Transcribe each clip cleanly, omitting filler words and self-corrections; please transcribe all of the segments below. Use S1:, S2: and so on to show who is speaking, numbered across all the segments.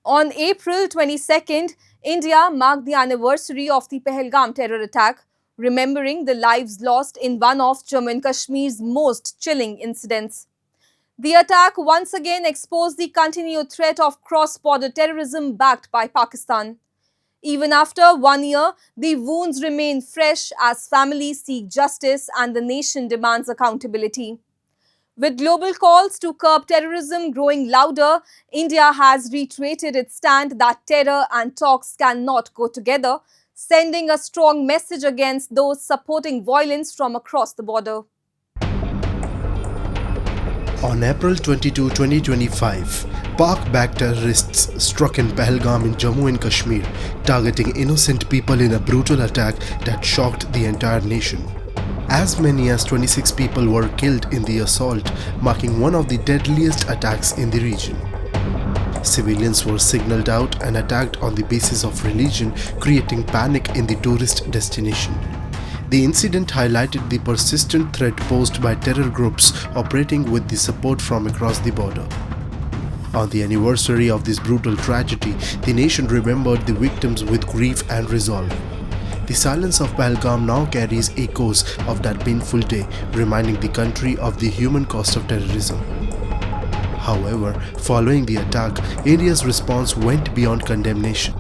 S1: On April 22nd, India marked the anniversary of the Pahalgam terror attack, remembering the lives lost in one of Jammu and Kashmir's most chilling incidents. The attack once again exposed the continued threat of cross-border terrorism backed by Pakistan. Even after 1 year, the wounds remain fresh as families seek justice and the nation demands accountability. With global calls to curb terrorism growing louder, India has reiterated its stand that terror and talks cannot go together, sending a strong message against those supporting violence from across the border.
S2: On April 22, 2025, Pak-backed terrorists struck in Pahalgam in Jammu and Kashmir, targeting innocent people in a brutal attack that shocked the entire nation. As many as 26 people were killed in the assault, marking one of the deadliest attacks in the region. Civilians were signaled out and attacked on the basis of religion, creating panic in the tourist destination. The incident highlighted the persistent threat posed by terror groups operating with the support from across the border. On the anniversary of this brutal tragedy, the nation remembered the victims with grief and resolve. The silence of Pahalgam now carries echoes of that painful day, reminding the country of the human cost of terrorism. However, following the attack, India's response went beyond condemnation.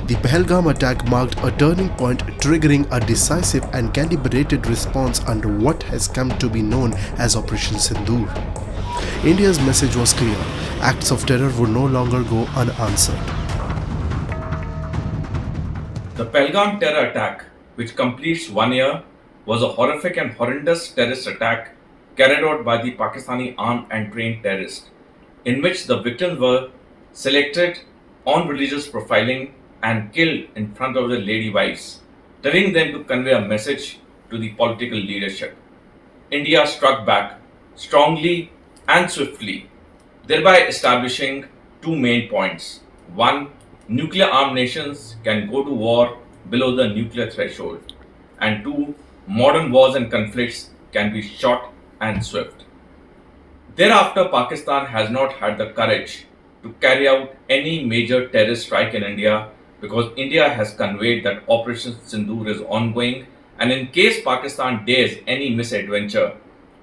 S2: The Pahalgam attack marked a turning point, triggering a decisive and calibrated response under what has come to be known as Operation Sindoor. India's message was clear: acts of terror would no longer go unanswered.
S3: The Pahalgam terror attack, which completes 1 year, was a horrific and horrendous terrorist attack carried out by the Pakistani armed and trained terrorists, in which the victims were selected on religious profiling and killed in front of their lady wives, telling them to convey a message to the political leadership. India struck back strongly and swiftly, thereby establishing two main points. One, nuclear armed nations can go to war below the nuclear threshold. And two, modern wars and conflicts can be short and swift. Thereafter, Pakistan has not had the courage to carry out any major terrorist strike in India, because India has conveyed that Operation Sindoor is ongoing, and in case Pakistan dares any misadventure,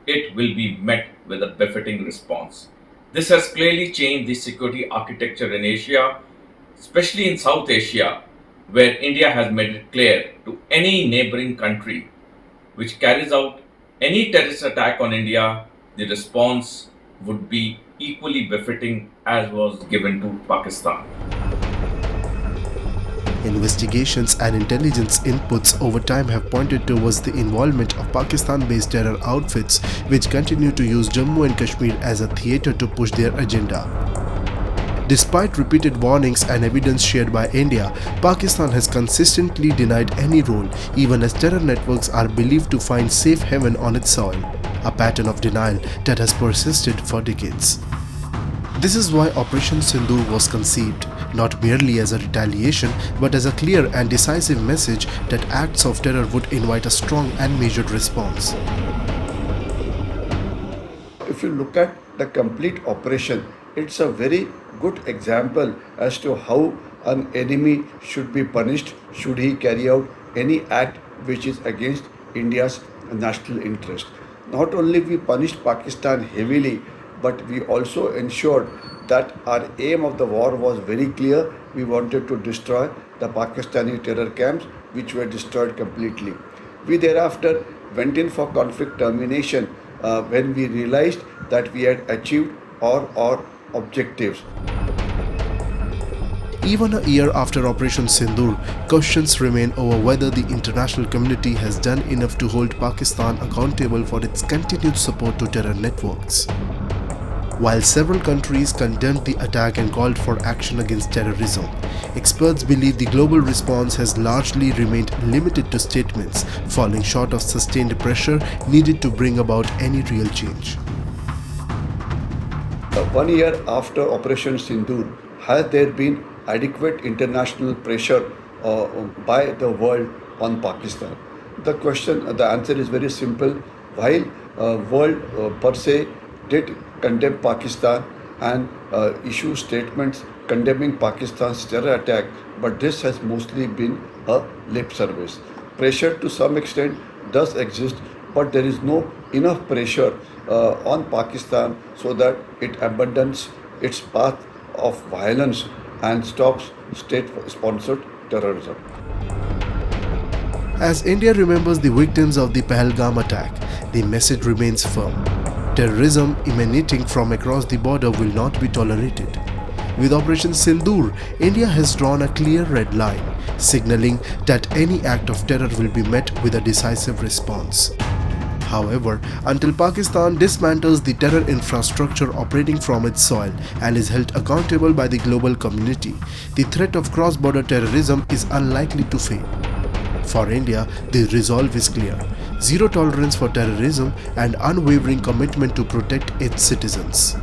S3: it will be met with a befitting response. This has clearly changed the security architecture in Asia, especially in South Asia, where India has made it clear to any neighboring country which carries out any terrorist attack on India, the response would be equally befitting as was given to Pakistan.
S2: Investigations and intelligence inputs over time have pointed towards the involvement of Pakistan-based terror outfits which continue to use Jammu and Kashmir as a theatre to push their agenda. Despite repeated warnings and evidence shared by India, Pakistan has consistently denied any role, even as terror networks are believed to find safe haven on its soil, a pattern of denial that has persisted for decades. This is why Operation Sindoor was conceived, not merely as a retaliation, but as a clear and decisive message that acts of terror would invite a strong and measured response.
S4: If you look at the complete operation, it's a very good example as to how an enemy should be punished should he carry out any act which is against India's national interest. Not only we punished Pakistan heavily, but we also ensured that our aim of the war was very clear. We wanted to destroy the Pakistani terror camps, which were destroyed completely. We thereafter went in for conflict termination when we realized that we had achieved our objectives.
S2: Even a year after Operation Sindoor, questions remain over whether the international community has done enough to hold Pakistan accountable for its continued support to terror networks. While several countries condemned the attack and called for action against terrorism, experts believe the global response has largely remained limited to statements, falling short of sustained pressure needed to bring about any real change.
S4: 1 year after Operation Sindoor, has there been adequate international pressure by the world on Pakistan? The answer is very simple. While world per se did condemn Pakistan and issue statements condemning Pakistan's terror attack, but this has mostly been a lip service. Pressure to some extent does exist, but there is no enough pressure on Pakistan so that it abandons its path of violence and stops state-sponsored terrorism.
S2: As India remembers the victims of the Pahalgam attack, the message remains firm. Terrorism emanating from across the border will not be tolerated. With Operation Sindoor, India has drawn a clear red line, signaling that any act of terror will be met with a decisive response. However, until Pakistan dismantles the terror infrastructure operating from its soil and is held accountable by the global community, the threat of cross-border terrorism is unlikely to fade. For India, the resolve is clear: zero tolerance for terrorism and unwavering commitment to protect its citizens.